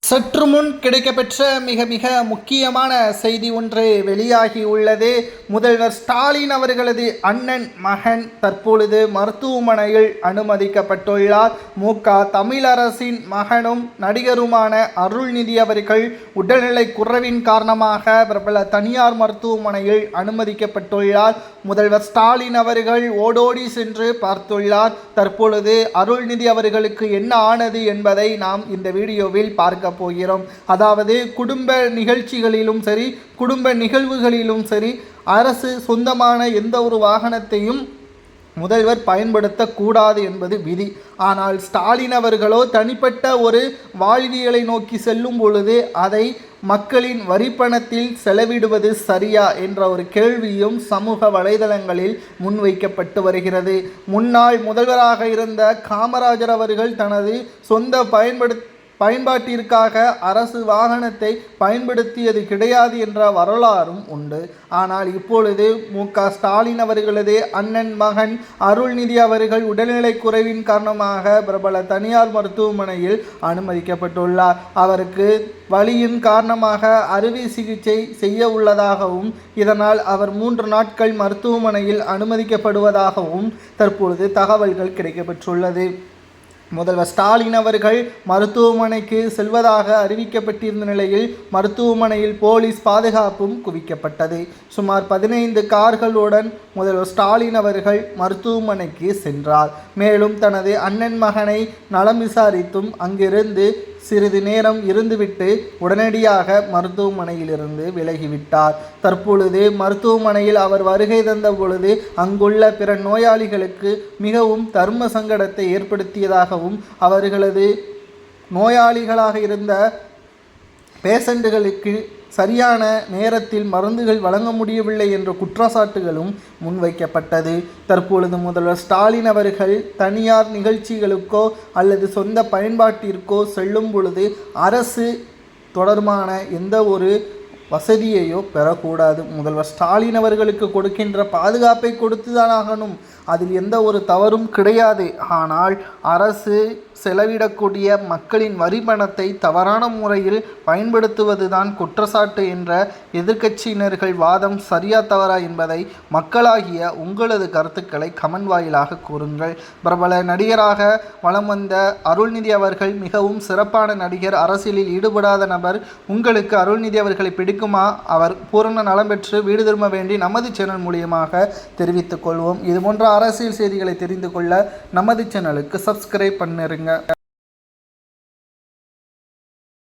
சற்று முன் கிடைக்கப்பெற்ற மிக மிக முக்கியமான செய்தி ஒன்று வெளியாகி உள்ளது. முதல்வர் ஸ்டாலின் அவர்களது அண்ணன் மகன் தற்பொழுது மருத்துவமனையில் அனுமதிக்கப்பட்டுள்ளார். தமிழரசின் மகனும் நடிகருமான அருள்நிதி அவர்கள் உடல்நிலை குறைவின் காரணமாக பிரபல தனியார் மருத்துவமனையில் அனுமதிக்கப்பட்டுள்ளார். முதல்வர் ஸ்டாலின் அவர்கள் ஓடோடி சென்று பார்த்துள்ளார். தற்பொழுது அருள்நிதி அவர்களுக்கு என்ன ஆனது என்பதை நாம் இந்த வீடியோவில் பார்க்க போகிறோம். அதாவது குடும்ப நிகழ்ச்சிகளிலும் சரி, குடும்ப நிகழ்வுகளிலும் சரி, அரசு சொந்தமான எந்த ஒரு வாகனத்தையும் முதல்வர் பயன்படுத்தக்கூடாது என்பது விதி. ஆனால் ஸ்டாலின் அவர்களோ தனிப்பட்ட ஒரு வாழ்வியலை நோக்கி செல்லும் பொழுது அதை மக்களின் வரிப்பணத்தில் செலவிடுவது சரியா என்ற ஒரு கேள்வியும் சமூக வலைதளங்களில் முன்வைக்கப்பட்டு வருகிறது. முன்னாள் முதல்வராக இருந்த காமராஜர் அவர்கள் தனது சொந்த பயன்பாட்டிற்காக அரசு வாகனத்தை பயன்படுத்தியது கிடையாது என்ற வரலாறும் உண்டு. ஆனால் இப்பொழுது ஸ்டாலின் அவர்களது அண்ணன் மகன் அருள்நிதி அவர்கள் உடல்நிலை குறைவின் காரணமாக பிரபல தனியார் மருத்துவமனையில் அனுமதிக்கப்பட்டுள்ளார். அவருக்கு வலியின் காரணமாக அறுவை சிகிச்சை செய்ய உள்ளதாகவும் இதனால் அவர் 3 நாட்கள் மருத்துவமனையில் அனுமதிக்கப்படுவதாகவும் தற்பொழுது தகவல்கள் கிடைக்கப்பெற்றுள்ளது. முதல்வர் ஸ்டாலின் அவர்கள் மருத்துவமனைக்கு செல்வதாக அறிவிக்கப்பட்டிருந்த நிலையில் மருத்துவமனையில் போலீஸ் பாதுகாப்பும் குவிக்கப்பட்டது. சுமார் 15 கார்களுடன் முதல்வர் ஸ்டாலின் அவர்கள் மருத்துவமனைக்கு சென்றார். மேலும் தனது அண்ணன் மகனை நலம் விசாரித்தும் அங்கிருந்து சிறிது நேரம் இருந்துவிட்டு உடனடியாக மருத்துவமனையிலிருந்து விலகிவிட்டார். தற்பொழுது மருத்துவமனையில் அவர் வருகை தந்த பொழுது அங்குள்ள பிற நோயாளிகளுக்கு மிகவும் தர்ம சங்கடத்தை ஏற்படுத்தியதாகவும் அவர்களது நோயாளிகளாக இருந்த பேஷண்ட்டுகளுக்கு சரியான நேரத்தில் மருந்துகள் வழங்க முடியவில்லை என்ற குற்றச்சாட்டுகளும் முன்வைக்கப்பட்டது. தற்பொழுது முதல்வர் ஸ்டாலின் அவர்கள் தனியார் நிகழ்ச்சிகளுக்கோ அல்லது சொந்த பயன்பாட்டிற்கோ செல்லும் பொழுது அரசு தொடர்பான எந்த ஒரு வசதியையோ பெறக்கூடாது. முதல்வர் ஸ்டாலின் அவர்களுக்கு கொடுக்கின்ற பாதுகாப்பை கொடுத்துதான் ஆகணும். அதில் எந்த ஒரு தவறும் கிடையாது. ஆனால் அரசு செலவிடக்கூடிய மக்களின் வரி பணத்தை தவறான முறையில் பயன்படுத்துவது தான் குற்றச்சாட்டு என்ற எதிர்க்கட்சியினர்கள் வாதம் சரியா தவறா என்பதை மக்களாகிய உங்களது கருத்துக்களை கமெண்ட் வாயிலாக கூறுங்கள். பிரபல நடிகராக வலம் வந்த அருள்நிதி அவர்கள் மிகவும் சிறப்பான நடிகர், அரசியலில் ஈடுபடாத நபர். உங்களுக்கு அருள்நிதி அவர்களை பிடிக்குமா? அவர் பூரண நலம் பெற்று வீடு திரும்ப வேண்டி நமது சேனல் மூலியமாக தெரிவித்துக் கொள்வோம். இது போன்ற அரசியல் செய்திகளை தெரிந்து கொள்ள நமது சேனலுக்கு சப்ஸ்கிரைப் பண்ணிருங்க.